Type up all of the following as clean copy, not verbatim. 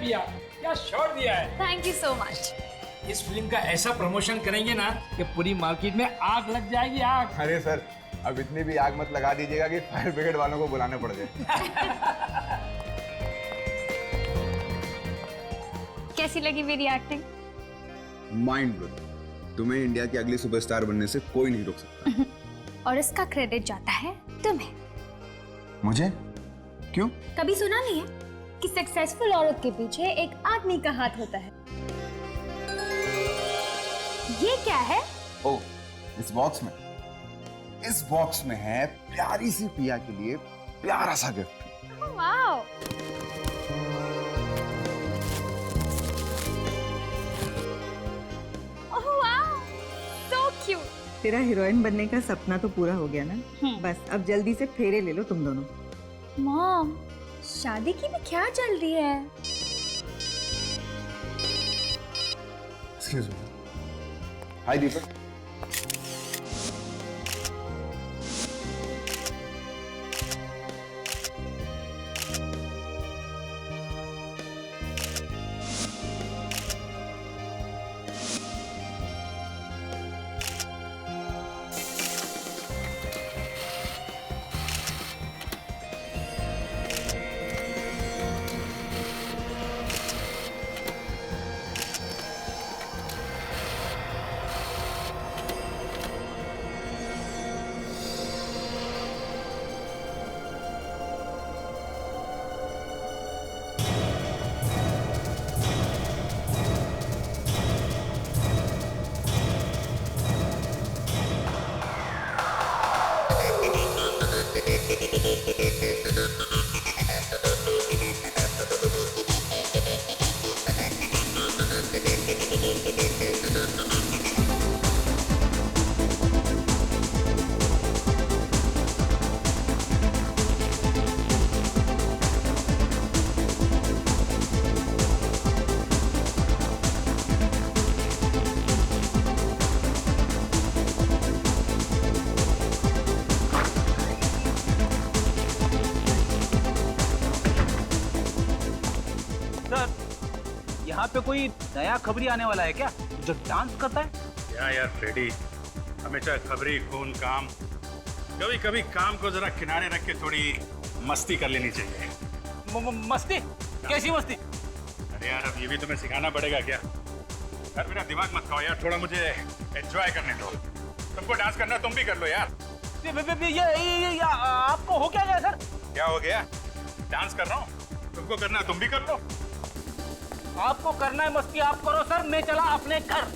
पिया, क्या शॉट दिया है। Thank you so much. इस फिल्म का ऐसा प्रमोशन करेंगे ना कि पूरी मार्केट में आग लग जाएगी, आग। अरे सर, अब इतनी भी आग मत लगा दीजिएगा कि फायर ब्रिगेड वालों को बुलाने पड़ जाए। कैसी लगी मेरी एक्टिंग? Mind blowing. तुम्हें इंडिया की अगली सुपरस्टार बनने से कोई नहीं रोक सकता। और इसका क्रेडिट जाता है तुम्हें। मुझे? क्यों? कभी सुना नहीं है कि सक्सेसफुल औरत के पीछे एक आदमी का हाथ होता है? ये क्या है? ओ, इस बॉक्स में है प्यारी सी पिया के लिए प्यारा सा gift. Wow. Oh wow, so cute. तेरा हीरोइन बनने का सपना तो पूरा हो गया ना। बस अब जल्दी से फेरे ले लो तुम दोनों। मॉम, शादी की भी क्या चल रही है? Excuse me. हाय दीपक। यहाँ पे कोई नया खबरी आने वाला है क्या जो डांस करता है? यार फ्रेडी, हमेशा खबरी खून काम। कभी कभी काम को जरा किनारे रख के थोड़ी मस्ती कर लेनी चाहिए। मस्ती? कैसी मस्ती? अरे यार, अब ये भी तुम्हें सिखाना पड़ेगा क्या? यार मेरा दिमाग मत खाओ यार, थोड़ा मुझे एंजॉय करने दो। तुमको डांस करना तुम भी कर लो यार। ये आपको हो क्या गया सर? क्या हो गया? डांस कर रहा हूँ, तुमको करना तुम भी कर लो। आपको करना है मस्ती आप करो सर, मैं चला अपने घर।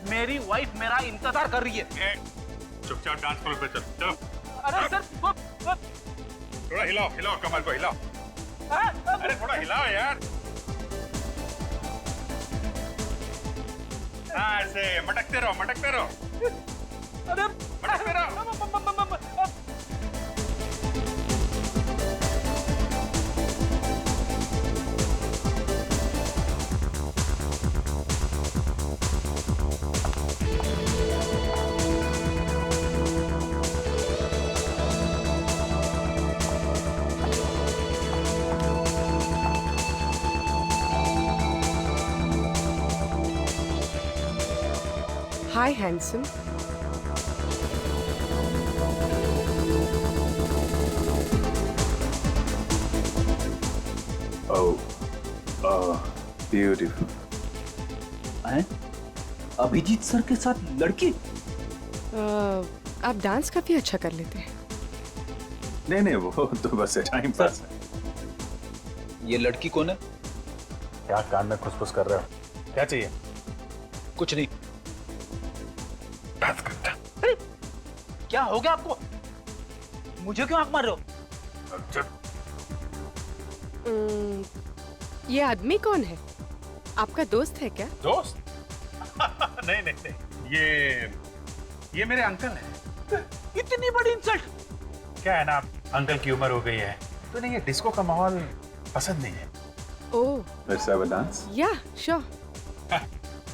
मेरी वाइफ मेरा इंतजार कर रही है। चुपचाप डांस फ्लोर पे चलो। अरे सर थोड़ा हिलाओ हिलाओ, कमर को हिलाओ। अरे थोड़ा हिलाओ यार। हाँ, ऐसे मटकते रहो मटकते रहो। अरे मटकते रहो। Hi, handsome. Oh, beautiful. हैं? अभिजीत सर के साथ लड़की? आप डांस काफी अच्छा कर लेते हैं। नहीं, वो तो बस टाइम पास है। ये लड़की कौन है? क्या कान में खुसफुस कर रहे हो? क्या चाहिए? कुछ नहीं। डांस करता। अरे क्या हो गया आपको? मुझे क्यों आंख मार रहे हो? ये आदमी कौन है? आपका दोस्त है क्या? दोस्त? नहीं, ये मेरे अंकल हैं। इतनी बड़ी इंसल्ट! क्या है ना, अंकल की उम्र हो गई है तो नहीं, ये डिस्को का माहौल पसंद नहीं है। ओह, Let's have a dance? या श्योर।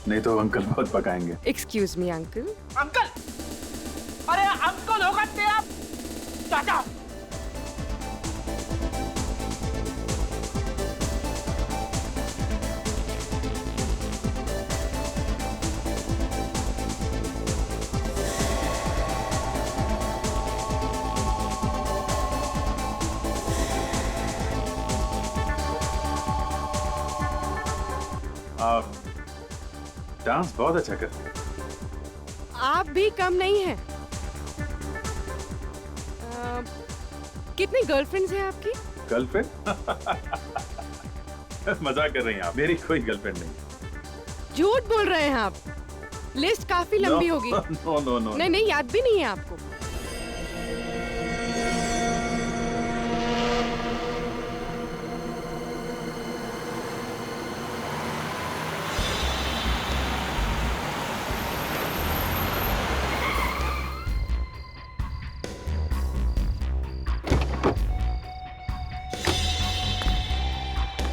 नहीं तो अंकल बहुत पकाएंगे। Excuse me uncle. अंकल? अरे अंकल होगा ते आप चाचा। डांस बहुत अच्छा करती है। आप भी कम नहीं हैं। कितनी गर्लफ्रेंड्स हैं आपकी? गर्लफ्रेंड? मजाक कर रही हैं आप। मेरी कोई गर्लफ्रेंड नहीं। झूठ बोल रहे हैं आप। लिस्ट काफी लंबी होगी। No no no. नहीं नहीं, याद भी नहीं है आपको।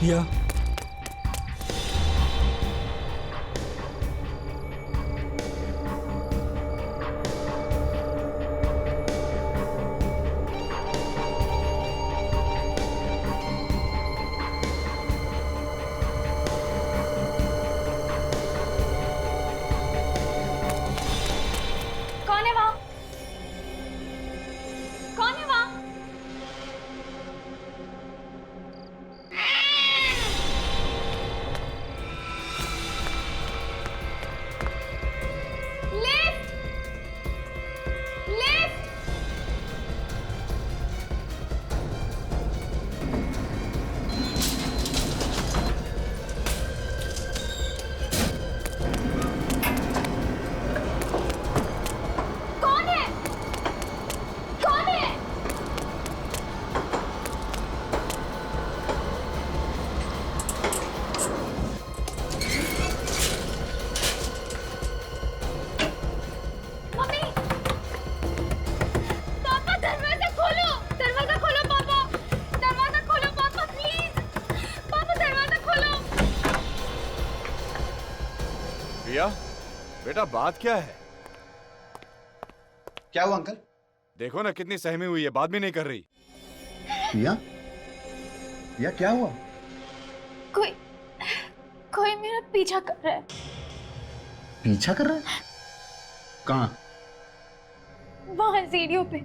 या कौन है वहाँ? कौन है वहाँ? लिफ्ट! लिफ्ट! कौन है? कौन है? मम्मी! पापा दरवाजा खोलो! दरवाजा खोलो पापा! दरवाजा खोलो पापा प्लीज! पापा दरवाजा खोलो! प्रिया, बेटा बात क्या है? क्या हुआ अंकल? देखो ना कितनी सहमी हुई है, बात भी नहीं कर रही। पिया? पिया क्या हुआ? कोई कोई मेरा पीछा कर रहा है। पीछा कर रहा है? कहाँ? वहाँ सीढ़ियों पे।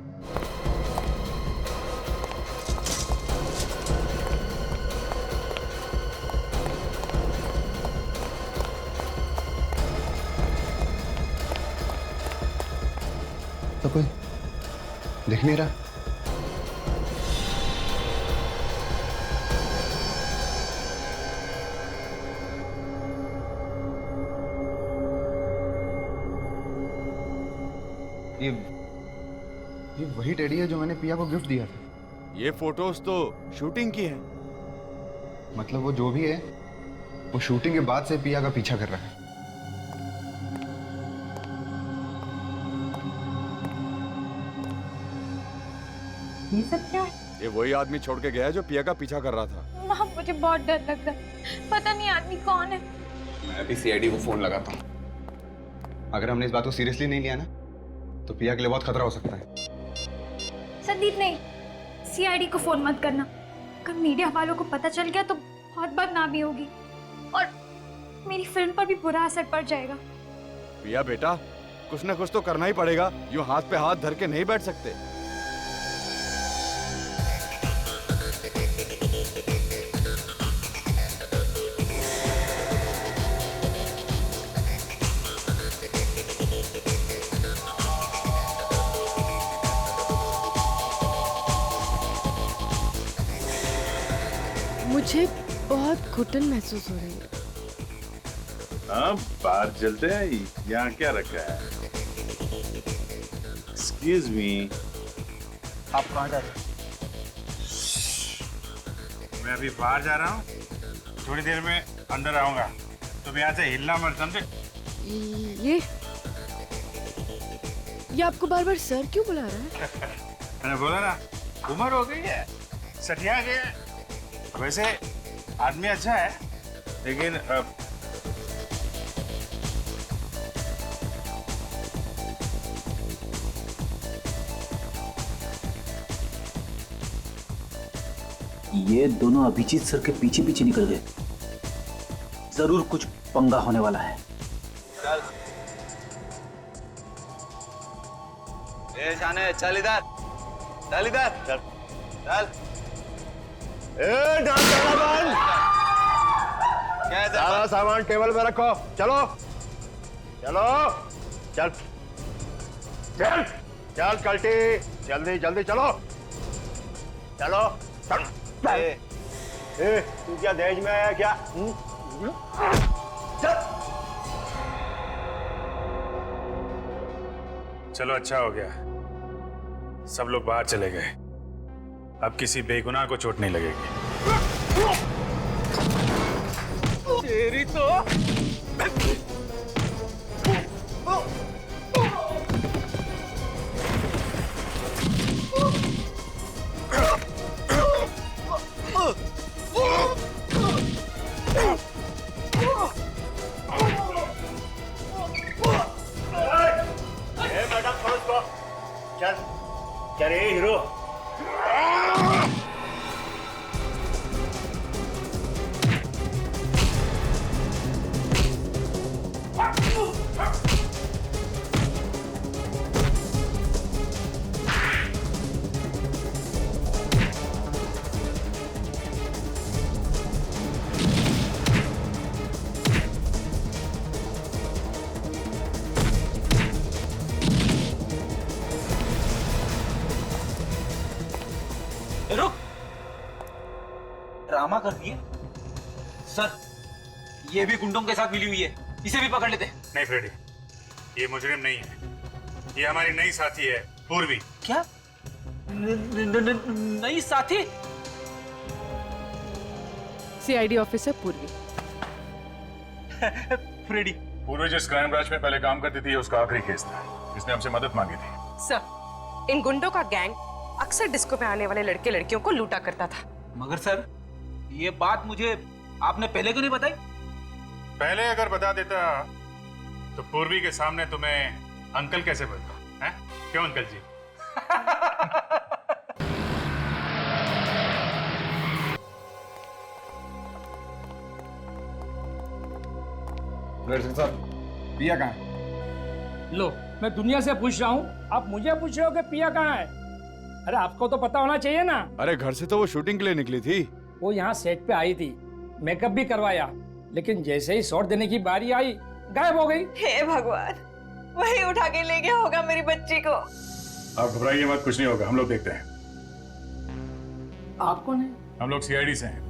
तो कोई दिख नहीं रहा। ये वही टेडी है जो मैंने पिया को गिफ्ट दिया था। ये फोटोज तो शूटिंग की है। मतलब वो जो भी है वो शूटिंग के बाद से पिया का पीछा कर रहा है। ये सब क्या है? ये वही आदमी छोड़ के गया है जो पिया का पीछा कर रहा था। वहाँ मुझे बहुत डर लगता है। पता नहीं आदमी कौन है। मैं अभी सीआईडी को फोन लगाता हूँ। अगर हमने इस बात को सीरियसली नहीं लिया ना तो पिया के लिए बहुत खतरा हो सकता है। संदीप नहीं, सीआईडी को फोन मत करना। अगर मीडिया वालों को पता चल गया तो बहुत बदनामी होगी और मेरी फिल्म पर भी बुरा असर पड़ जाएगा। पिया बेटा, कुछ ना कुछ तो करना ही पड़ेगा। यूं हाथ पे हाथ धर के नहीं बैठ सकते। मुझे बहुत घुटन महसूस हो रही है। हाँ, बाहर चलते हैं। यहाँ क्या रखा है? एक्सक्यूज मी, आप कहाँ जा रहे हैं? मैं अभी बाहर जा रहा हूँ, थोड़ी देर में अंदर आऊंगा। तुम यहाँ से हिलना मत, समझे? ये आपको बार बार सर क्यों बुला रहा है? मैंने बोला ना, उम्र हो गई है, सठिया गया है। वैसे आदमी अच्छा है, लेकिन ये दोनों अभिजीत सर के पीछे पीछे निकल गए। जरूर कुछ पंगा होने वाला है। शाने चल इधर, चल इधर, चल चल। डांस करना बंद। सारा सामान टेबल पे रखो, चलो। चलो चल चल चल कल्टी, जल्दी जल्दी चलो चलो चल। ए, तू क्या दहेज में आया क्या? चल। चलो अच्छा हो गया, सब लोग बाहर चले गए। अब किसी बेगुनाह को चोट नहीं लगेगी। तेरी तो मैडम थोड़ा उसको चल चल रे हीरो। रुक, ड्रामा कर दिए सर। ये भी गुंडों के साथ मिली हुई है, इसे भी पकड़ लेते। नहीं फ्रेडी, ये मुजरिम नहीं है, ये हमारी नई साथी है पूर्वी। क्या नई साथी? सीआईडी ऑफिसर पूर्वी। फ्रेडी। पूर्वी जिस क्राइम ब्रांच में पहले काम करती थी, उसका आखिरी केस था, इसने हमसे मदद मांगी थी। सर, इन गुंडों का गैंग अक्सर डिस्को पे आने वाले लड़के लड़कियों को लूटा करता था। मगर सर, ये बात मुझे आपने पहले क्यों नहीं बताई? पहले अगर बता देता तो पूर्वी के सामने तुम्हें अंकल कैसे बोलता है? क्यों अंकल जी? साहब, पिया कहाँ है? लो, मैं दुनिया से पूछ रहा हूँ, आप मुझे पूछ रहे हो कि पिया कहाँ है? अरे आपको तो पता होना चाहिए ना। अरे घर से तो वो शूटिंग के लिए निकली थी। वो यहाँ सेट पे आई थी, मेकअप भी करवाया, लेकिन जैसे ही शॉट देने की बारी आई, गायब हो गई। हे भगवान, वही उठा के ले गया होगा मेरी बच्ची को। आप घबराइए मत, कुछ नहीं होगा, हम लोग देखते हैं। आप कौन है? हम लोग सीआईडी से हैं।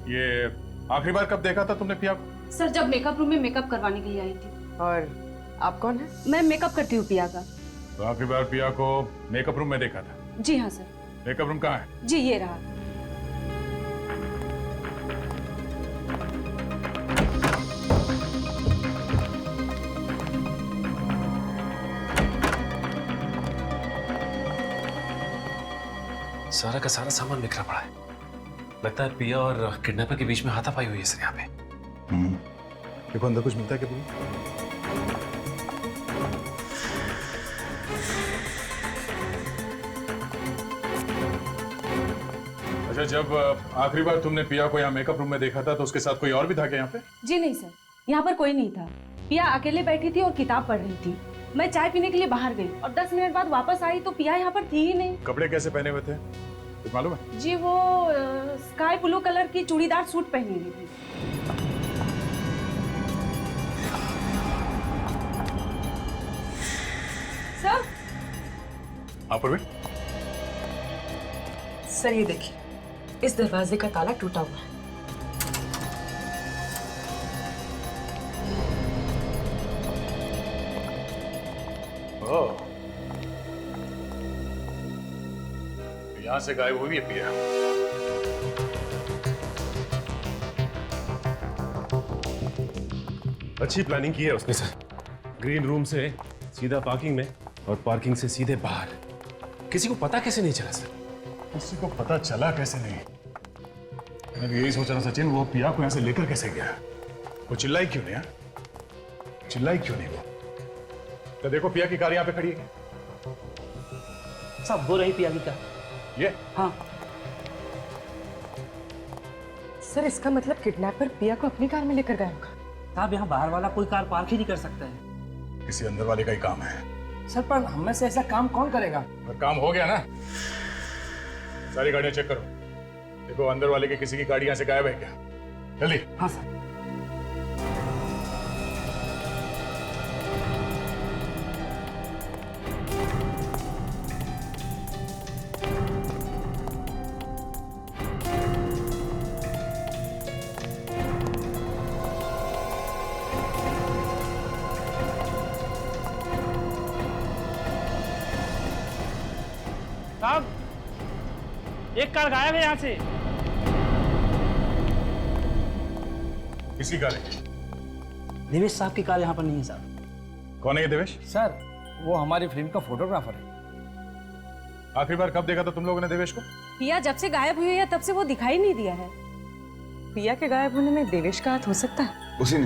ये आखिरी बार कब देखा था तुमने पिया को? सर, जब मेकअप रूम में मेकअप करवाने के लिए आई थी। और आप कौन है? मैं मेकअप करती हूँ पिया का। तो आखिरी बार पिया को मेकअप रूम में देखा था? जी हाँ सर। मेकअप रूम कहाँ है? जी ये रहा। सारा का सारा सामान बिखरा पड़ा है। लगता है पिया और किडनैपर के बीच में हाथापाई हुई है सर यहाँ पे। देखो अंदर कुछ मिलता है क्या? अच्छा, जब आखिरी बार तुमने पिया को यहाँ मेकअप रूम में देखा था तो उसके साथ कोई और भी था क्या यहाँ पे? जी नहीं सर, यहाँ पर कोई नहीं था। पिया अकेले बैठी थी और किताब पढ़ रही थी। मैं चाय पीने के लिए बाहर गई और 10 मिनट बाद वापस आई तो पिया यहाँ पर थी ही नहीं। कपड़े कैसे पहने हुए थे कुछ मालूम है? जी वो स्काई ब्लू कलर की चूड़ीदार सूट पहनी हुई थी। सर। हाँ पूर्वी। सर ये देखिए, इस दरवाजे का ताला टूटा हुआ है। ओह, यहाँ से गायब हुई है पिया। अच्छी प्लानिंग की है उसने सर। ग्रीन रूम से सीधा पार्किंग में और पार्किंग से सीधे बाहर। किसी को पता कैसे नहीं चला सर? किसी को पता चला कैसे नहीं? मैं भी यही सोच रहा सचिन, वो पिया को यहाँ से लेकर कैसे गया? वो चिल्लाई क्यों नहीं? चिल्लाई क्यों नहीं वो? तो देखो पिया की कार यहाँ पे खड़ी है। सब वो रही पिया की कार। ये? हाँ सर, इसका मतलब किडनैपर पिया को अपनी कार में लेकर गया होगा। साहब, यहाँ बाहर वाला कोई कार पार्क ही नहीं कर सकता है। किसी अंदर वाले का ही काम है। सर, पर हम में से ऐसा काम कौन करेगा? काम हो गया ना, सारी गाड़ियां चेक करो। देखो अंदर वाले की किसी की गाड़ी यहाँ से गायब है क्या? जल्दी। हाँ सर। साहब एक कार गायब है यहाँ से। किसकी कार है? देवेश साहब की कार यहाँ पर नहीं है साहब। कौन है ये देवेश? सर वो हमारी फिल्म का फोटोग्राफर है। आखिरी बार कब देखा था तुम लोगों ने देवेश को? पिया जब से गायब हुई है तब से वो दिखाई नहीं दिया है। पिया के गायब होने में देवेश का हाथ हो सकता है? उसी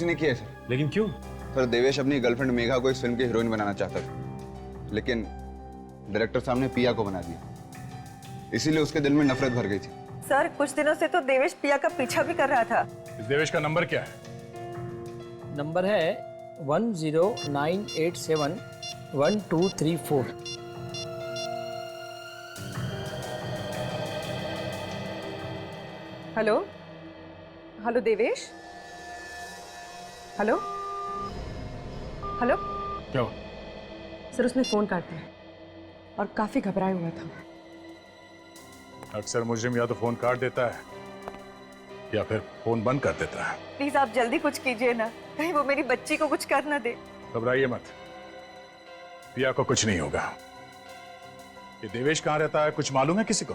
ने किया सर। लेकिन क्यों? सर देवेश अपनी गर्लफ्रेंड मेघा को इस फिल्म की हीरोइन बनाना चाहता था, लेकिन डायरेक्टर साहब ने पिया को बना दिया, इसीलिए उसके दिल में नफरत भर गई थी। सर कुछ दिनों से तो देवेश पिया का पीछा भी कर रहा था। इस देवेश का नंबर क्या है? नंबर है 1098711234। Hello hello Devesh, hello hello. क्या हुआ? सर उसने फोन काट दिया और काफी घबराया हुआ था। अक्सर मुजरिम या तो फोन काट देता है या फिर फोन बंद कर देता है। प्लीज आप जल्दी कुछ कीजिए ना, कहीं वो मेरी बच्ची को कुछ कर ना दे। घबराइए मत, पिया को कुछ नहीं होगा। ये देवेश कहाँ रहता है कुछ मालूम है किसी को?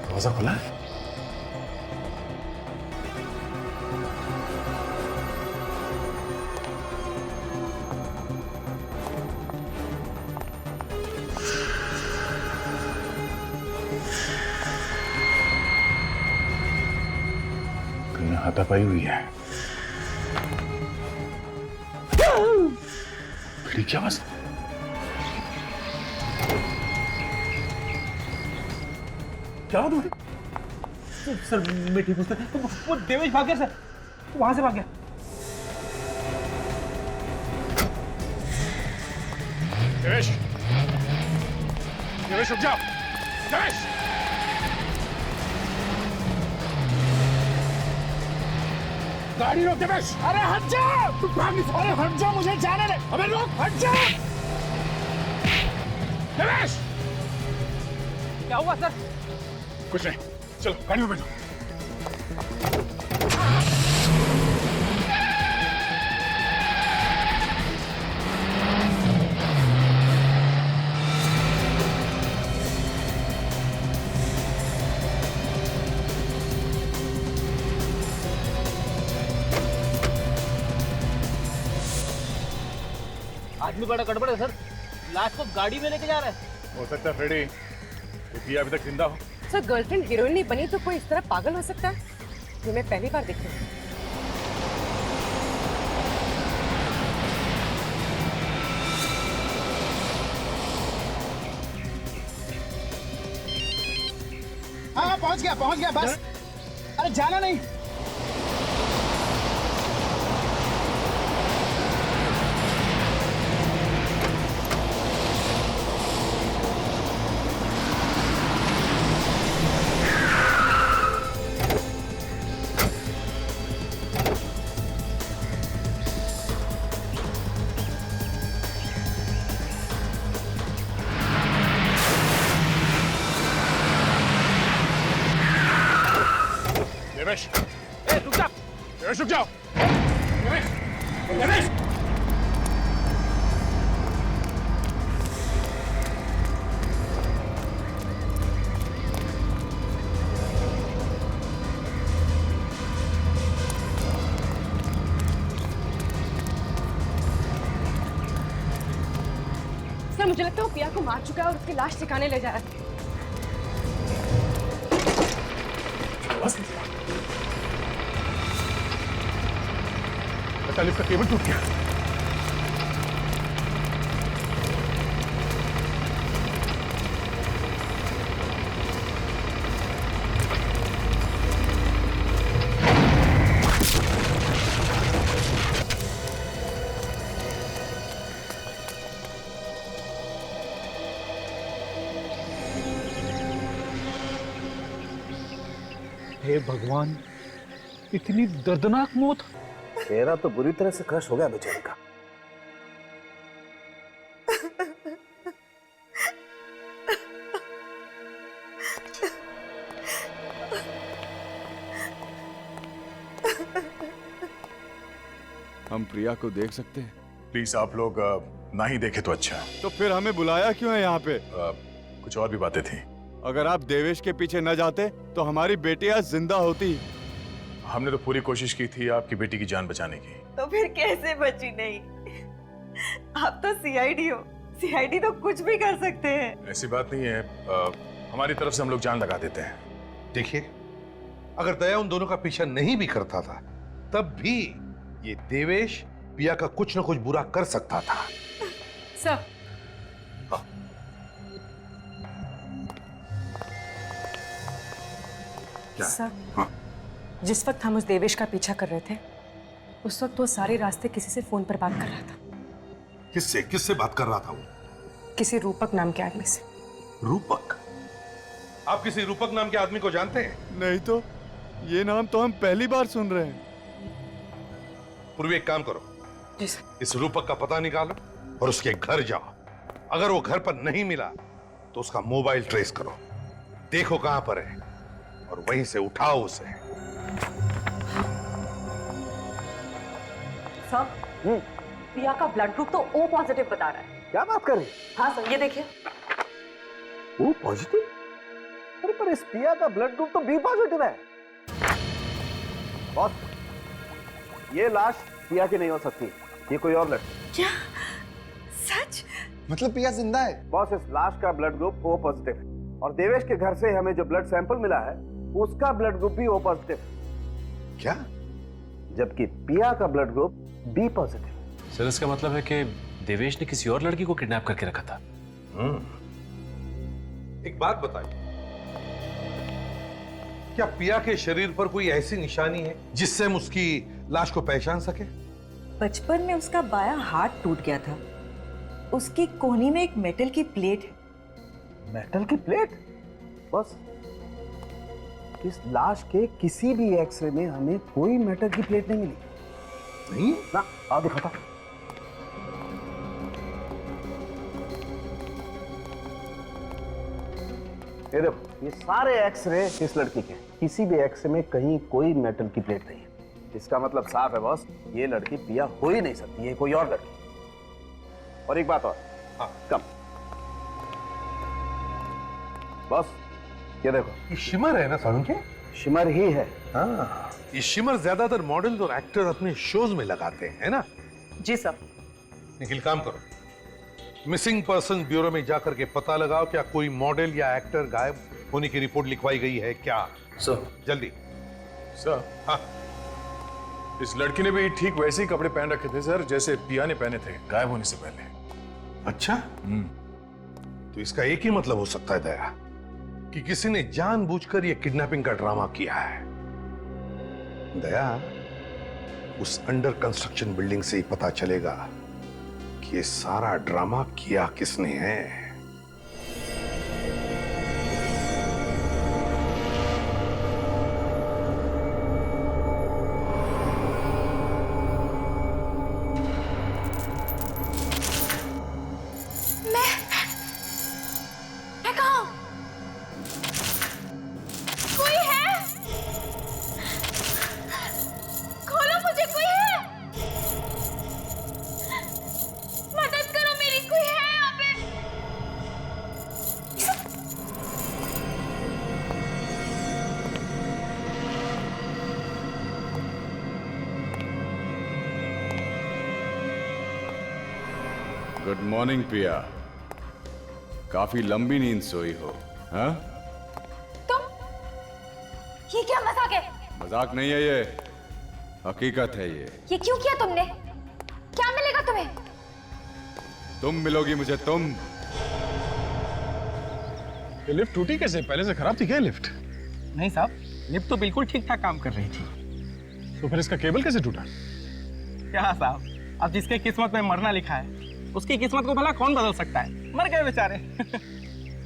दरवाजा खुला है? कहीं हाथापाई हुई है। खिड़की की आवाज। क्या हुआ तुम्हें? सर मैं ठीक हूँ सर। वो देवेश भाग गया सर, वहां से भाग गया। देवेश, देवेश रुक जाओ। देवेश, गाड़ी रोक देवेश। अरे हट जा, तू भाग नहीं। अरे हट जा, मुझे जाने दे। अबे रोक, हट जा। देवेश, क्या हुआ सर? कुछ नहीं, चलो गाड़ी में बैठो। आदमी बड़ा गड़बड़ है सर, लाश को गाड़ी में लेके जा रहा है। हो सकता है फ्रेडी ये पिया अभी तक जिंदा हो। सर गर्लफ्रेंड हीरोइन नहीं बनी तो कोई इस तरह पागल हो सकता है? ये मैं पहली बार देख रही हूँ। हाँ पहुंच गया बस। अरे जाना नहीं। देवेश, रुक जा। देवेश रुक जाओ। देवेश, देवेश। सर मुझे लगता है वो पिया को मार चुका है और उसकी लाश ठिकाने ले जा रहा है। लिफ्ट का केबल टूट गया। हे भगवान, इतनी दर्दनाक मौत। चेहरा तो बुरी तरह से क्रश हो गया बेचारे का। हम प्रिया को देख सकते हैं? प्लीज आप लोग ना ही देखे तो अच्छा। तो फिर हमें बुलाया क्यों है यहाँ पे? कुछ और भी बातें थी। अगर आप देवेश के पीछे न जाते तो हमारी बेटी आज जिंदा होती। हमने तो पूरी कोशिश की थी आपकी बेटी की जान बचाने की। तो फिर कैसे बची नहीं? आप तो सीआईडी हो, सीआईडी तो कुछ भी कर सकते हैं। ऐसी बात नहीं है, हमारी तरफ से हम लोग जान लगा देते हैं। देखिए, अगर दया उन दोनों का पीछा नहीं भी करता था तब भी ये देवेश पिया का कुछ न कुछ बुरा कर सकता था। सर, क्या? सर, हाँ? जिस वक्त हम उस देवेश का पीछा कर रहे थे उस वक्त वो सारे रास्ते किसी से फोन पर बात कर रहा था। किससे बात कर रहा था वो? किसी रूपक नाम के आदमी से। रूपक? आप किसी रूपक नाम के आदमी को जानते हैं? नहीं तो, ये नाम तो हम पहली बार सुन रहे हैं। पूर्वी, एक काम करो, जी सर। इस रूपक का पता निकालो और उसके घर जाओ। अगर वो घर पर नहीं मिला तो उसका मोबाइल ट्रेस करो, देखो कहां पर है और वहीं से उठाओ उसे। सर, पिया का ब्लड ग्रुप तो O पॉजिटिव बता रहा है। क्या बात कर रही? हाँ सर, ये देखिए। O positive? अरे पर इस पिया का ब्लड ग्रुप तो B पॉजिटिव है। बॉस, ये लाश पिया की नहीं हो सकती, ये कोई और लड़की। क्या? सच? मतलब पिया जिंदा है? बॉस, इस लाश का ब्लड ग्रुप O पॉजिटिव है और देवेश के घर से हमें जो ब्लड सैंपल मिला है उसका ब्लड ग्रुप भी O पॉजिटिव है। क्या? जबकि पिया का blood group B positive. Sir, इसका मतलब है कि देवेश ने किसी और लड़की को किडनैप करके रखा था। एक बात बताइए, क्या पिया के शरीर पर कोई ऐसी निशानी है जिससे हम उसकी लाश को पहचान सके? बचपन में उसका बायां हाथ टूट गया था, उसकी कोहनी में एक मेटल की प्लेट है। मेटल की प्लेट? बस इस लाश के किसी भी एक्सरे में हमें कोई मेटल की प्लेट नहीं मिली। नहीं ना, आओ दिखाता। ये देखो, ये सारे एक्सरे इस लड़की के, किसी भी एक्सरे में कहीं कोई मेटल की प्लेट नहीं है। इसका मतलब साफ है बॉस, ये लड़की पिया हो ही नहीं सकती, ये कोई और लड़की। और एक बात और, हाँ, कम बॉस, ये देखो, ये शिमर है ना सारुण के? शिमर ही है। हाँ, ये शिमर ज्यादातर मॉडल और एक्टर अपने शोज में लगाते हैं, है ना? जी सर। निखिल, काम करो, मिसिंग पर्सन ब्यूरो में जाकर के पता लगाओ क्या कोई मॉडल या एक्टर गायब होने की रिपोर्ट लिखवाई गई है क्या? सर। जल्दी। सर, हाँ, इस लड़की ने भी ठीक वैसे ही कपड़े पहन रखे थे सर जैसे पिया ने पहने थे गायब होने से पहले। अच्छा, तो इसका एक ही मतलब हो सकता है दया, कि किसी ने जानबूझकर यह किडनैपिंग का ड्रामा किया है। दया, उस अंडर कंस्ट्रक्शन बिल्डिंग से ही पता चलेगा कि ये सारा ड्रामा किया किसने है। गुड मॉर्निंग पिया, काफी लंबी नींद सोई हो। हाँ, तुम, ये क्या मजाक है? मजाक नहीं है ये, हकीकत है ये क्यों किया तुमने? क्या मिलेगा तुम्हें? तुम मिलोगी मुझे, तुम। ये लिफ्ट टूटी कैसे? पहले से खराब थी क्या लिफ्ट? नहीं साहब, लिफ्ट तो बिल्कुल ठीक ठाक काम कर रही थी। तो फिर इसका केबल कैसे टूटा? क्या साहब, अब जिसके किस्मत में मरना लिखा है उसकी किस्मत को भला कौन बदल सकता है? मर गए बेचारे।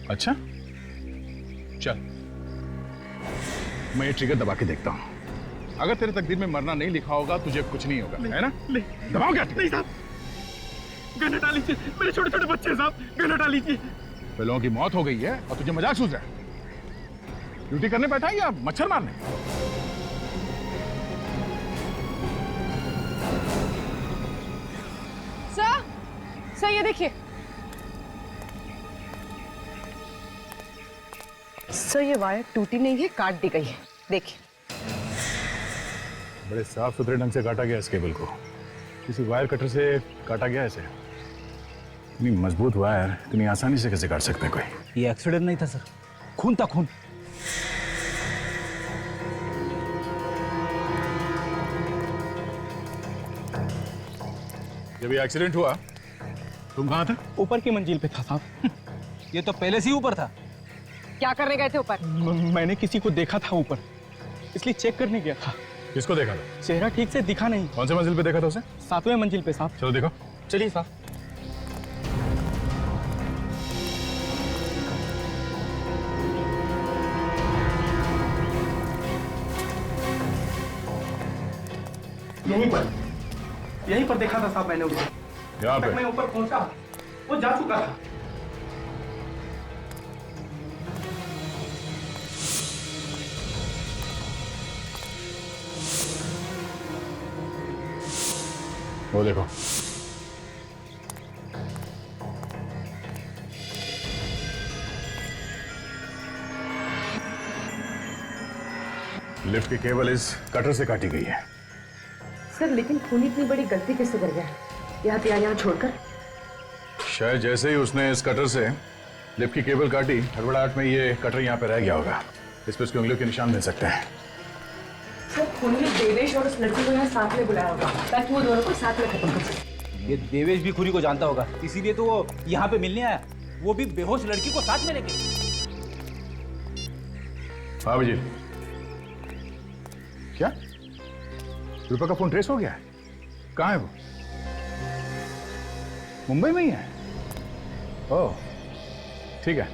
अच्छा, चल मैं ये ट्रिगर दबा के देखता हूँ। अगर तेरे तकदीर में मरना नहीं लिखा होगा तुझे कुछ नहीं होगा, है ना? दबाओ क्या? नहीं साहब, गन हटा लीजिए, मेरे छोटे छोटे बच्चे साहब, गन हटा लीजिए। लोगों की मौत हो गई है और तुझे मजाक सूझ रहा है? ड्यूटी करने बैठा है या मच्छर मारने? सर ये देखिए। सर ये वायर टूटी नहीं है, काट दी गई है, देखिए। बड़े साफ सुथरे ढंग से काटा गया इस केबल को, किसी वायर कटर से काटा गया इसे। इतनी मजबूत वायर इतनी आसानी से कैसे काट सकते हैं कोई? ये एक्सीडेंट नहीं था सर, खून था खून। जब ये एक्सीडेंट हुआ तुम कहाँ थे? ऊपर की मंजिल पे था साहब। ये तो पहले से ही ऊपर था। क्या करने गए थे ऊपर? मैंने किसी को देखा था ऊपर, इसलिए चेक करने गया था। किसको देखा था? चेहरा ठीक से दिखा नहीं। कौन से मंजिल पे देखा था उसे? 7वें मंजिल पे साहब। चलो देखो। चलिए साहब। यहीं पर देखा था साहब मैंने उसे। यहाँ पे? मैं ऊपर पहुंचा, वो जा चुका था। वो देखो। लिफ्ट की केबल इस कटर से काटी गई है। सर लेकिन खून इतनी बड़ी गलती कैसे कर गया यहाँ पे यहाँ छोड़कर? शायद जैसे ही उसने इस कटर से लिफ्ट की केबल काटी, हड़बड़ाहट में ये कटर यहाँ पे रह गया होगा। इस पे उसकी उंगलियों के निशान मिल सकते हैं। सर खून ने देवेश और उस लड़की को यहाँ साथ में बुलाया होगा ताकि वो दोनों को साथ में खत्म कर सके। ये देवेश भी खुरी को जानता होगा, इसीलिए तो वो यहाँ पे मिलने आया, वो भी बेहोश लड़की को साथ में लेके। हाँ जी। क्या रूपा का फोन ट्रेस हो गया है? कहाँ है वो? मुंबई में ही है? ओह ठीक है,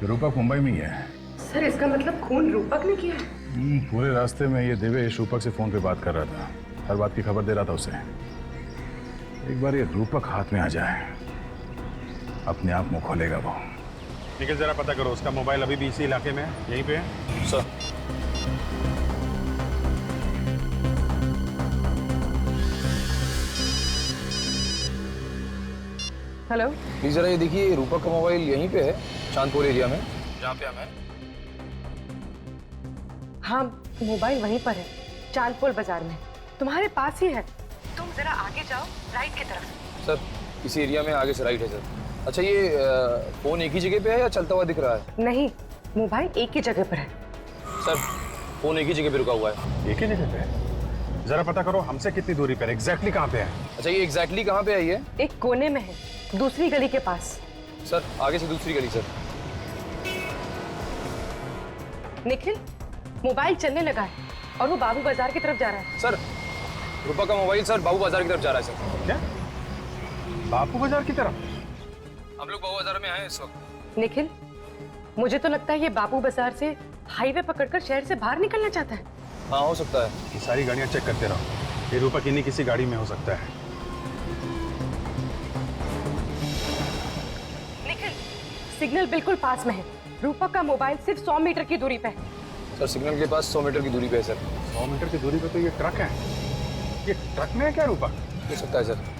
रूपक मुंबई में ही है। सर इसका मतलब खून रूपक ने किया है? पूरे रास्ते में ये देवेश रूपक से फोन पे बात कर रहा था, हर बात की खबर दे रहा था उसे। एक बार ये रूपक हाथ में आ जाए, अपने आप मुंह खोलेगा वो। निखिल जरा पता करो, उसका मोबाइल अभी भी इसी इलाके में है, यहीं पे है? सर हेलो प्लीज जरा ये देखिए, रूपक का मोबाइल यहीं पे है, चांदपुर एरिया में, जहाँ पे हम हैं। हाँ मोबाइल वहीं पर है, चांदपुर बाजार में, तुम्हारे पास ही है। तुम जरा आगे जाओ, राइट की तरफ। सर इसी एरिया में आगे से राइट है सर। अच्छा ये फोन एक ही जगह पे है या चलता हुआ दिख रहा है? नहीं, मोबाइल एक ही जगह पर है। सर फोन एक ही जगह पे रुका हुआ है। एक ही जगह पे है? जरा पता करो हमसे कितनी दूरी पर, एग्जैक्टली कहाँ पे है? अच्छा ये एग्जैक्टली कहाँ पे है ये? एक कोने में है, दूसरी गली के पास। सर आगे से दूसरी गली सर। निखिल मोबाइल चलने लगा है और वो बाबू बाजार की तरफ जा रहा है। सर रूपा का मोबाइल सर बाबू बाजार की तरफ जा रहा है सर। क्या बाबू बाजार की तरफ? हम लोग बाबू बाजार में आए इस वक्त। निखिल मुझे तो लगता है ये बाबू बाजार से हाईवे पकड़कर शहर से बाहर निकलना चाहता है। हाँ हो सकता है। ये सारी गाड़ियां चेक करते रहो, ये रूपक इन्हीं किसी गाड़ी में हो सकता है। निखिल सिग्नल बिल्कुल पास में है, रूपक का मोबाइल सिर्फ 100 मीटर की दूरी पे है। सर सिग्नल के पास 100 मीटर की दूरी पे है सर। 100 मीटर की दूरी पे तो ये ट्रक है, ये ट्रक में है क्या रूपक? हो सकता है सर।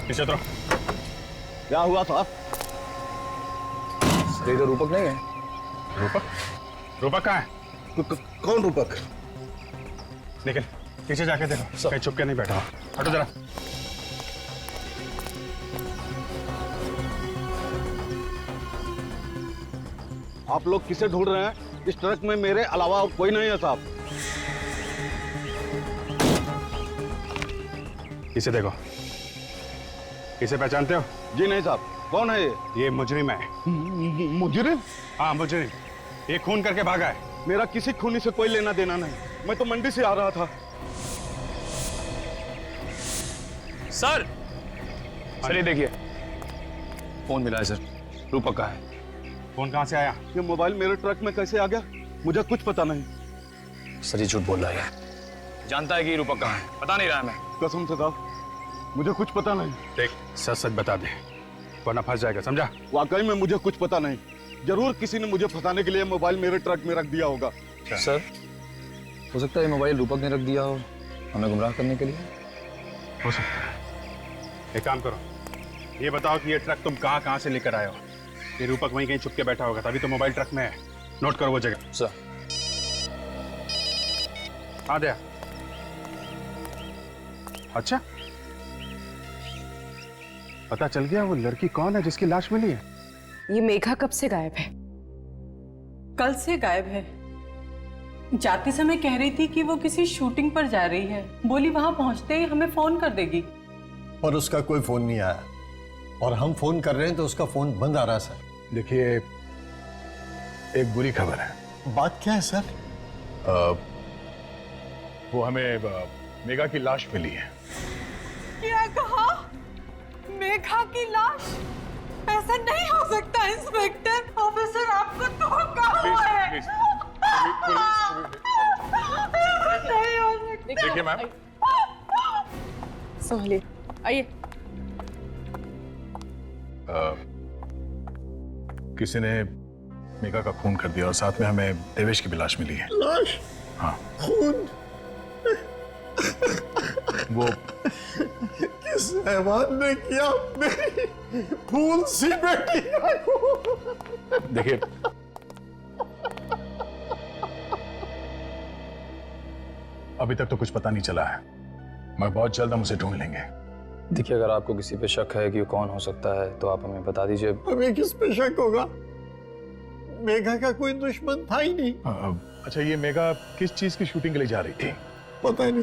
नीचे उतरो। क्या हुआ साहब? ये तो रूपक नहीं है। रूपक? रूपक कहाँ है? कौन रूपक? निखिल पीछे जाके देखो, कहीं छुप के नहीं बैठा हो। हटो जरा। आप लोग किसे ढूंढ रहे हैं? इस ट्रक में मेरे अलावा कोई नहीं है साहब। इसे देखो, इसे पहचानते हो? जी नहीं साहब। कौन है ये मुजरिम है। मुजरिम? हाँ मुजरिम, ये खून करके भागा है। मेरा किसी खूनी से कोई लेना देना नहीं, मैं तो मंडी से आ रहा था। सर सर ये देखिए, फोन मिला है सर, रूपक का है। फोन कहाँ से आया? ये मोबाइल मेरे ट्रक में कैसे आ गया, मुझे कुछ पता नहीं। सर ये झूठ बोल रहा है, जानता है कि रूपक कहाँ है, बता नहीं रहा है। मैं कसम से कहा, मुझे कुछ पता नहीं। देख, सच सच बता दे, वरना फंस जाएगा, समझा? वाकई में मुझे कुछ पता नहीं। जरूर किसी ने मुझे फंसाने के लिए मोबाइल मेरे ट्रक में रख दिया होगा। सर हो सकता है ये मोबाइल रूपक ने रख दिया हो हमें गुमराह करने के लिए। हो सकता है। एक काम करो, ये बताओ कि ये ट्रक तुम कहाँ से लेकर आए हो? ये रूपक वहीं कहीं छुप के बैठा होगा, तभी तो मोबाइल ट्रक में है। नोट करो वो जगह। सर हाँ दया। अच्छा, पता चल गया वो लड़की कौन है जिसकी लाश मिली है? ये मेघा कब से गायब है? कल से गायब है। जाते समय कह रही थी कि वो किसी शूटिंग पर जा रही है, बोली वहां पहुंचते ही हमें फोन कर देगी। पर उसका कोई फोन नहीं आया और हम फोन कर रहे हैं तो उसका फोन बंद आ रहा है सर। देखिए, एक बुरी खबर है। बात क्या है सर? वो हमें मेघा की लाश मिली है। क्या कहा? मेघा की लाश? ऐसा नहीं हो सकता इंस्पेक्टर। ऑफिसर, आपको धोखा हुआ है। नहीं हो सकता। देखिए मैम, संभालिए, आइए। किसी ने मेघा का खून कर दिया और साथ में हमें देवेश की भी लाश मिली है। लाश? हाँ। खून? वो किस हैवान ने किया मेरी फूल सी बेटी को? देखिए, अभी तक तो कुछ पता नहीं चला है, मगर बहुत जल्द हम उसे ढूंढ लेंगे। देखिए, अगर आपको किसी पे शक है कि वो कौन हो सकता है तो आप हमें बता दीजिए। हमें किस पे शक होगा? मेघा का कोई दुश्मन था ही नहीं। अच्छा, ये मेघा किस चीज की शूटिंग के लिए जा रही थी? पता नहीं,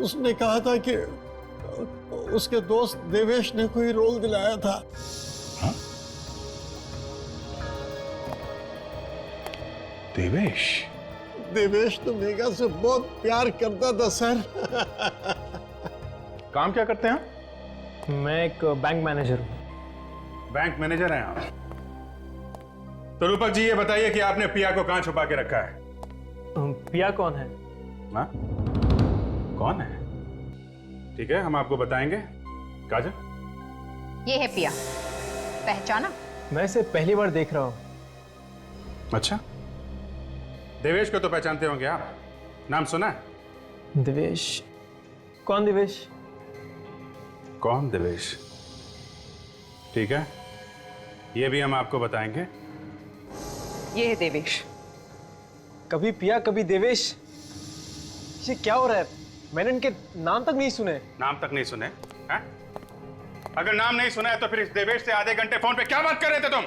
उसने कहा था कि उसके दोस्त देवेश ने कोई रोल दिलाया था। हाँ? देवेश? देवेश तो मेघा से बहुत प्यार करता था सर। काम क्या करते हैं? मैं एक बैंक मैनेजर हूँ। बैंक मैनेजर हैं आप? तो रूपक जी, ये बताइए कि आपने पिया को कहां छुपा के रखा है? पिया कौन है? हाँ? कौन है? ठीक है, हम आपको बताएंगे। काजल, ये है पिया, पहचाना? मैं इसे पहली बार देख रहा हूँ। अच्छा, देवेश को तो पहचानते होंगे आप, नाम सुना है? देवेश? कौन देवेश? कौन देवेश? ठीक है, ये भी हम आपको बताएंगे। ये है देवेश। कभी पिया कभी देवेश, ये क्या हो रहा है? मैंने इनके नाम तक नहीं सुने। नाम तक नहीं सुने? हैं? अगर नाम नहीं सुना है तो फिर इस देवेश से आधे घंटे फोन पे क्या बात कर रहे थे तुम?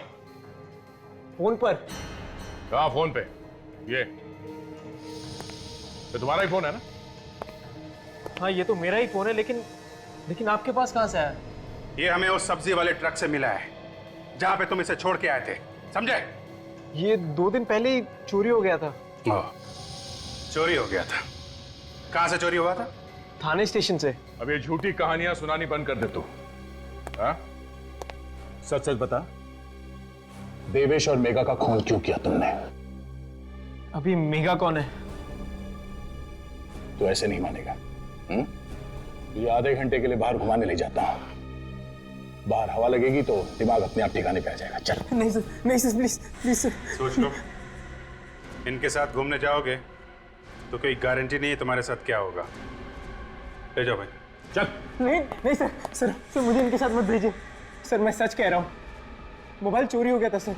फोन पर? कहाँ फोन पे? ये तो तुम्हारा ही फोन है ना? हाँ, ये तो मेरा ही फोन है, लेकिन आपके पास कहाँ से आया? ये हमें उस सब्जी वाले ट्रक से मिला है जहां पे तुम इसे छोड़ के आए थे, समझे? ये 2 दिन पहले ही चोरी हो गया था। चोरी हो गया था? कहां से चोरी हुआ था? थाने स्टेशन से। अब ये झूठी कहानियां सुनानी बंद कर दे तू। सच सच बता, देवेश और मेघा का खून क्यों किया तुमने? अभी मेघा कौन है? तू ऐसे नहीं मानेगा। तुझे आधे घंटे के लिए बाहर घुमाने ले जाता हूं, बाहर हवा लगेगी तो दिमाग अपने आप ठिकाने पे आ जाएगा। चल। नहीं सर, नहीं सर, प्लीज प्लीज सर। सोच लो, इनके साथ घूमने जाओगे तो कोई गारंटी नहीं है तुम्हारे साथ क्या होगा। ले जाओ भाई, चल। नहीं नहीं सर, सर मुझे इनके साथ मत भेजिए सर, मैं सच कह रहा हूँ, मोबाइल चोरी हो गया था सर।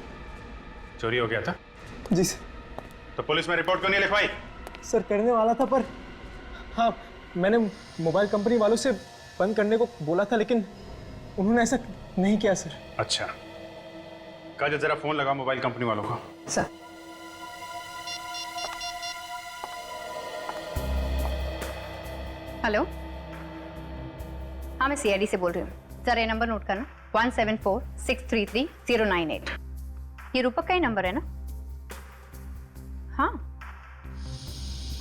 चोरी हो गया था? जी सर। तो पुलिस में रिपोर्ट क्यों नहीं लिखवाई? सर करने वाला था, पर हाँ, मैंने मोबाइल कंपनी वालों से बंद करने को बोला था, लेकिन उन्होंने ऐसा नहीं किया सर। अच्छा, काजल जरा फोन लगा मोबाइल कंपनी वालों को। सर। हेलो, हाँ मैं सीआईडी से बोल रही हूँ। जरा ये नंबर नोट करना, 1746333098। ये रूपक का ही नंबर है ना? हाँ।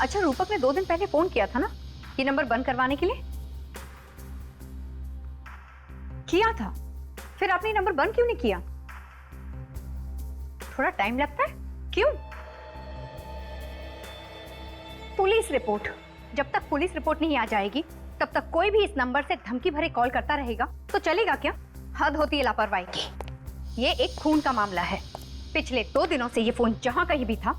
अच्छा, रूपक ने 2 दिन पहले फोन किया था ना ये नंबर बंद करवाने के लिए? किया था, फिर आपने नंबर बंद क्यों नहीं किया? थोड़ा टाइम लगता है, क्यों? पुलिस रिपोर्ट, जब तक पुलिस रिपोर्ट नहीं आ जाएगी तब तक कोई भी इस नंबर से धमकी भरे कॉल करता रहेगा तो चलेगा क्या? हद होती है लापरवाही की। ये एक खून का मामला है। पिछले 2 दिनों से ये फोन जहां कहीं भी था,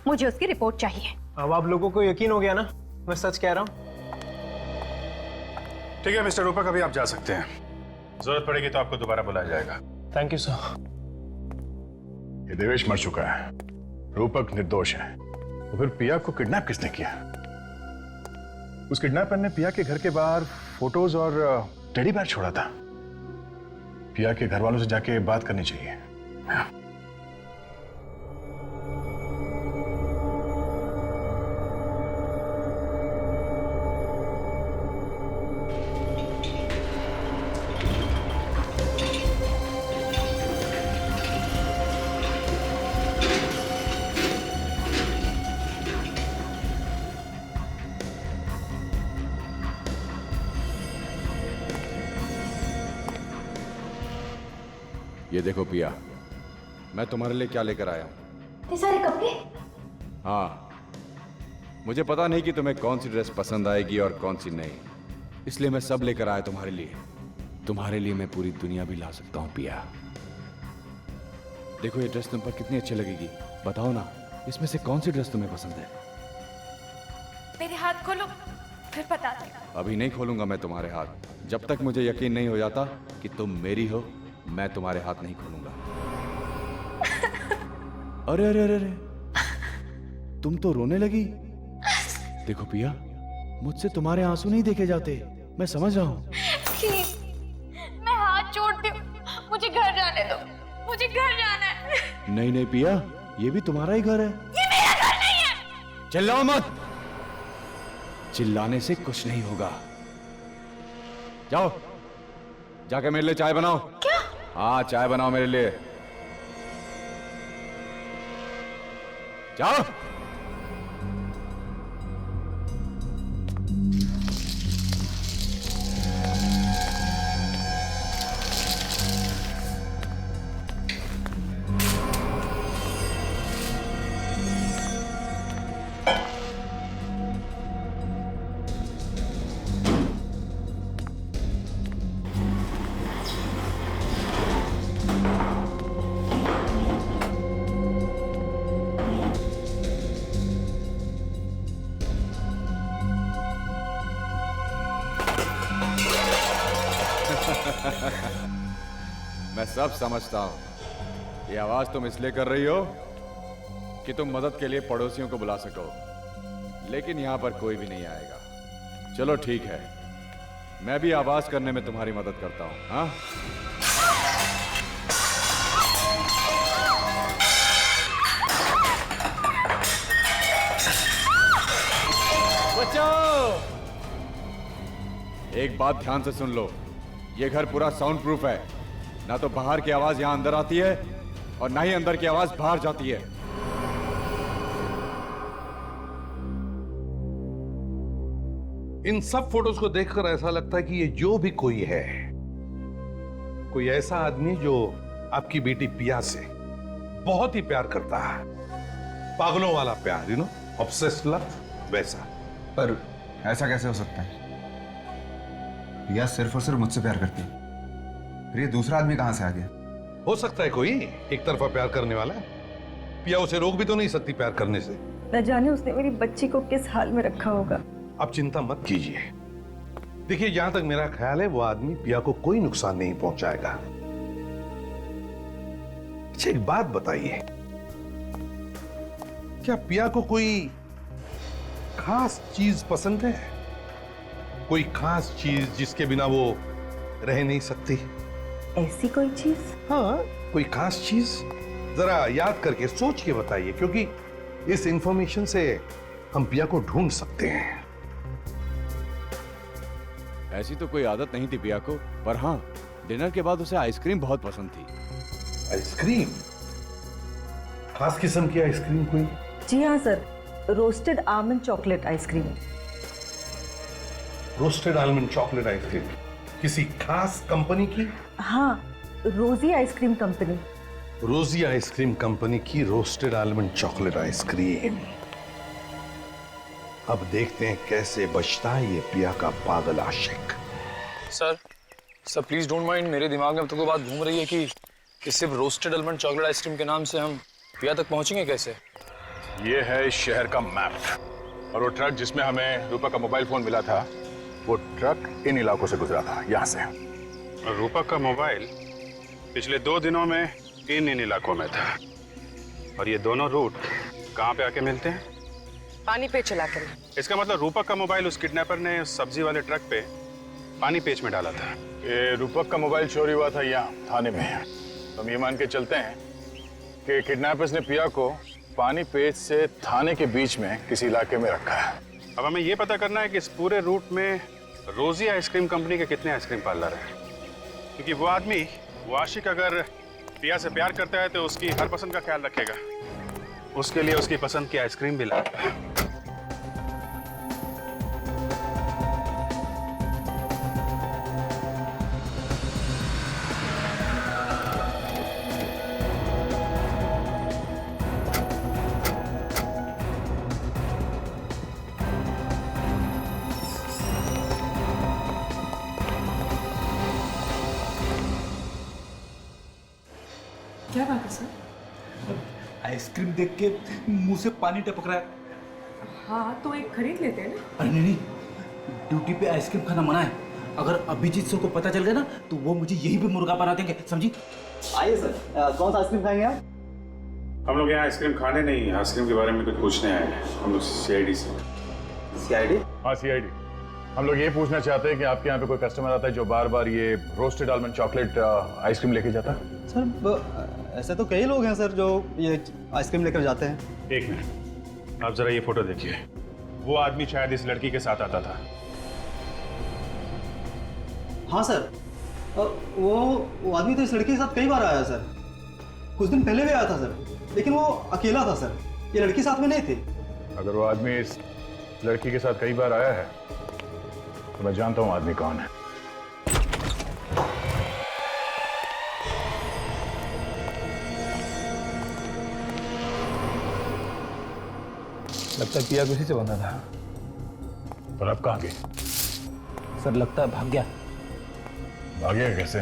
मुझे उसकी रिपोर्ट चाहिए। अब आप लोगों को यकीन हो गया ना, मैं सच कह रहा हूँ। ठीक है मिस्टर रूपक, अभी आप जा सकते हैं। जरूरत पड़ेगी तो आपको दोबारा बुलाया जाएगा। Thank you sir. ये देवेश मर चुका है, रूपक निर्दोष है। तो फिर पिया को किडनैप किसने किया? उस किडनैपर ने पिया के घर के बाहर फोटोज और टेडी बेयर छोड़ा था। पिया के घर वालों से जाके बात करनी चाहिए। ये देखो पिया, मैं तुम्हारे लिए क्या लेकर आया हूं। ये सारे कपड़े? हाँ, मुझे पता नहीं कि तुम्हें कौन सी ड्रेस पसंद आएगी और कौन सी नहीं, इसलिए मैं सब लेकर आया तुम्हारे लिए। तुम्हारे लिए मैं पूरी दुनिया भी ला सकता हूं पिया। देखो ये ड्रेस तुम पर कितनी अच्छी लगेगी, बताओ ना इसमें से कौन सी ड्रेस तुम्हें पसंद है? मेरे हाथ खोलो, फिर बता दे। अभी नहीं खोलूंगा मैं तुम्हारे हाथ, जब तक मुझे यकीन नहीं हो जाता कि तुम मेरी हो, मैं तुम्हारे हाथ नहीं खोलूंगा। अरे अरे अरे अरे, तुम तो रोने लगी। देखो पिया, मुझसे तुम्हारे आंसू नहीं देखे जाते, मैं समझ रहा हूँ। प्लीज, मैं हाथ जोड़ती हूँ, मुझे घर जाने दो, मुझे घर जाना है। नहीं नहीं पिया, ये भी तुम्हारा ही घर है। ये मेरा घर नहीं है। चिल्लाओ मत, चिल्लाने से कुछ नहीं होगा। जाओ, जाके मेरे लिए चाय बनाओ। क्या? हाँ, चाय बनाओ मेरे लिए, जाओ। मैं सब समझता हूं। ये आवाज तुम इसलिए कर रही हो कि तुम मदद के लिए पड़ोसियों को बुला सको, लेकिन यहां पर कोई भी नहीं आएगा। चलो ठीक है, मैं भी आवाज करने में तुम्हारी मदद करता हूं। हाँ, बचाओ। एक बात ध्यान से सुन लो, ये घर पूरा साउंड प्रूफ है। ना तो बाहर की आवाज यहां अंदर आती है और ना ही अंदर की आवाज बाहर जाती है। इन सब फोटोज को देखकर ऐसा लगता है कि ये जो भी कोई है, कोई ऐसा आदमी जो आपकी बेटी पिया से बहुत ही प्यार करता है, पागलों वाला प्यार, यू नो, ऑब्सेस्ड लव, वैसा। पर ऐसा कैसे हो सकता है? पिया सिर्फ और सिर्फ मुझसे प्यार करती है, फिर ये दूसरा आदमी कहां से आ गया? हो सकता है कोई एक तरफा प्यार करने वाला। पिया उसे रोक भी तो नहीं सकती प्यार करने से। न जाने उसने मेरी बच्ची को किस हाल में रखा होगा। आप चिंता मत कीजिए। देखिए, जहां तक मेरा ख्याल है वो आदमी पिया को कोई नुकसान नहीं पहुंचाएगा। अच्छा, एक बात बताइए, क्या पिया को कोई खास चीज पसंद है? कोई खास चीज जिसके बिना वो रह नहीं सकती? ऐसी कोई चीज? हाँ, कोई खास चीज जरा याद करके सोच के बताइए, क्योंकि इस इंफॉर्मेशन से हम पिया को ढूंढ सकते हैं। ऐसी तो कोई आदत नहीं थी पिया को, पर हाँ, डिनर के बाद उसे आइसक्रीम बहुत पसंद थी। आइसक्रीम? खास किस्म की आइसक्रीम कोई? जी हाँ sir, roasted almond chocolate ice cream. Roasted almond chocolate ice cream? किसी खास कंपनी की? हाँ, रोजी आइसक्रीम कंपनी। रोजी आइसक्रीम कंपनी की रोस्टेड आलमंड चॉकलेट आइसक्रीम। अब देखते हैं कैसे बचता है ये पिया का पागल आशिक। सर प्लीज डोंट माइंड, मेरे दिमाग में अब तक वो बात घूम रही है कि सिर्फ रोस्टेड आलमंड चॉकलेट आइसक्रीम के नाम से हम पिया तक पहुंचेंगे कैसे? ये है इस शहर का मैप, और वो ट्रक जिसमें हमें रूपा का मोबाइल फोन मिला था, वो ट्रक इन इलाकों से गुजरा था, यहाँ से। और रूपा का मोबाइल पिछले 2 दिनों में इन इलाकों में था। और ये दोनों रूट कहाँ पे आके मिलते हैं? पानी पे चला कर। इसका मतलब रूपक का मोबाइल उस किडनैपर ने उस सब्जी वाले ट्रक पे पानी पेच में डाला था। ये रूपक का मोबाइल चोरी हुआ था यहाँ थाने में। हम ये मान के चलते हैं कि किडनैपर्स ने पिया को पानी पेच से थाने के बीच में किसी इलाके में रखा है। अब हमें ये पता करना है कि इस पूरे रूट में रोजी आइसक्रीम कंपनी के कितने आइसक्रीम पार्लर हैं, क्योंकि वो आदमी, वो आशिक, अगर पिया से प्यार करता है तो उसकी हर पसंद का ख्याल रखेगा। उसके लिए उसकी पसंद की आइसक्रीम भी लाएगा। क्या बात है सर? आइसक्रीम देख के मुंह से पानी टपक रहा है। हाँ तो एक खरीद लेते हैं ना। अरे नहीं, ड्यूटी पे आइसक्रीम खाना मना है। अगर अभिजीत सर को पता चल गया ना तो वो मुझे यहीं पे मुर्गा बना देंगे, समझी? आइए सर, कौन सा आइसक्रीम खाएंगे आप? हम लोग यहाँ आइसक्रीम खाने नहीं, आइसक्रीम के बारे में कुछ पूछने आए हैं। हम लोग सीआईडी से। सीआईडी? हाँ सीआईडी। हम लोग ये पूछना चाहते हैं कि आपके यहाँ पे कोई कस्टमर आता है जो बार बार ये रोस्टेड आलमंड चॉकलेट आइसक्रीम लेके जाता है? सर ऐसे तो कई लोग हैं सर जो ये आइसक्रीम लेकर जाते हैं। एक मिनट, आप जरा ये फोटो देखिए। वो आदमी शायद इस लड़की के साथ आता था। हाँ सर, वो आदमी तो इस लड़की के साथ कई बार आया सर। कुछ दिन पहले भी आया था सर, लेकिन वो अकेला था सर, ये लड़की साथ में नहीं थी। अगर वो आदमी इस लड़की के साथ कई बार आया है तो मैं जानता हूँ आदमी कौन है। लगता है पिया किसी से बंधा था। और अब कहाँ गई? सर लगता है भाग गया। भागेगा कैसे?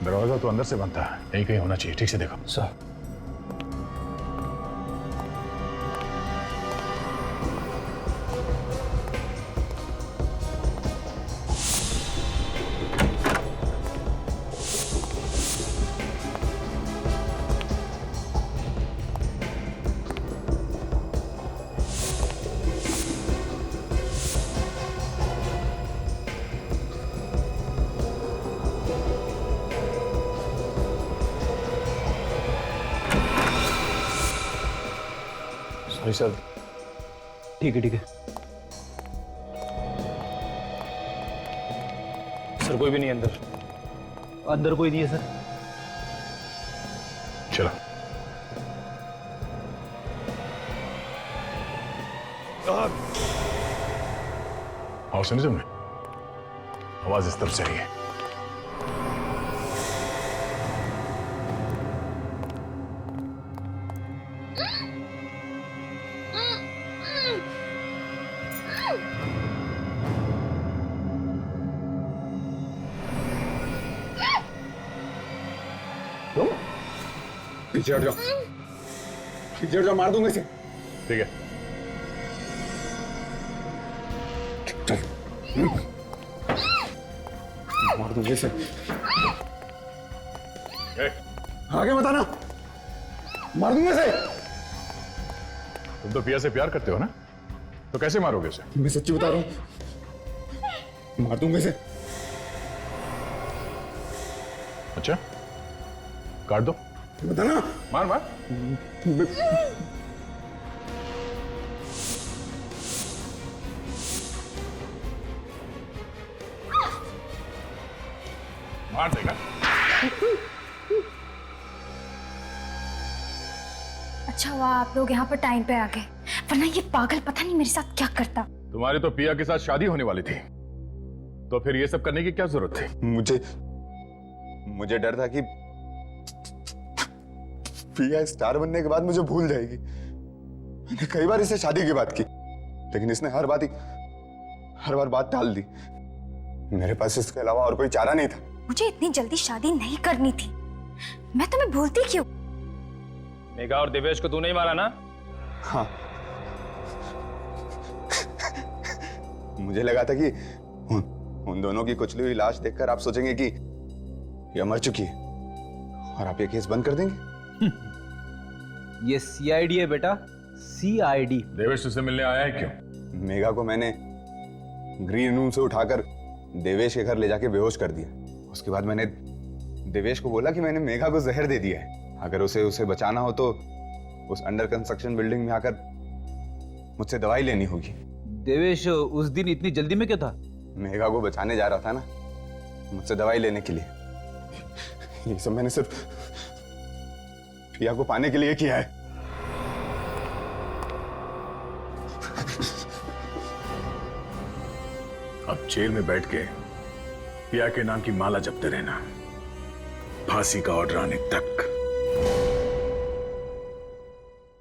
दरवाजा तो अंदर से बंद था, यही कहीं होना चाहिए। ठीक से देखो सर। Sorry sir. ठीक है सर, कोई भी नहीं अंदर। अंदर कोई नहीं है सर। चलो। और सुनी तुमने? आवाज इस तरफ से आई है। पीछे हट जाओ, पीछे हट जाओ, मार दूंगा इसे। ठीक है। मार दूंगा इसे। आगे बताना, मार दूंगा इसे। तुम तो पिया से प्यार करते हो ना, तो कैसे मारोगे उसे? मैं सच्ची बता रहा हूं, मार दूंगा इसे। अच्छा, काट दो। बताना। मार मार। मार देगा। अच्छा हुआ आप लोग यहाँ पर टाइम पे आ गए, वरना ये पागल पता नहीं मेरे साथ क्या करता। तुम्हारी तो पिया के साथ शादी होने वाली थी, तो फिर ये सब करने की क्या जरूरत थी? मुझे डर था कि पिया स्टार बनने के बाद मुझे भूल जाएगी। मैंने कई बार इससे शादी की बात की, लेकिन इसने हर बार बात टाल दी। मेरे पास इसके अलावा और कोई चारा नहीं था। मुझे इतनी जल्दी शादी नहीं करनी थी। मैं तुम्हें भूलती क्यों? मेघा और देवेश को तू नहीं मारा ना? हाँ। मुझे लगा था कि उन दोनों की कुचली हुई लाश देखकर आप सोचेंगे कि यह मर चुकी है और आप ये केस बंद कर देंगे। ये सीआईडी है बेटा, सीआईडी। देवेश तुझसे मिलने आया है क्यों? मेघा को मैंने ग्रीन रूम से उठाकर देवेश के घर ले जाके बेहोश कर दिया। उसके बाद मैंने देवेश को बोला कि मैंने मेघा को जहर दे दिया है। अगर उसे बचाना हो तो उस अंडर कंस्ट्रक्शन बिल्डिंग में आकर मुझसे दवाई लेनी होगी। देवेश उस दिन इतनी जल्दी में क्यों था? मेघा को बचाने जा रहा था ना, मुझसे दवाई लेने के लिए। ये सब मैंने सिर्फ पिया को पाने के लिए किया है। अब जेल में बैठ के पिया के नाम की माला जपते रहना, फांसी का ऑर्डर आने तक।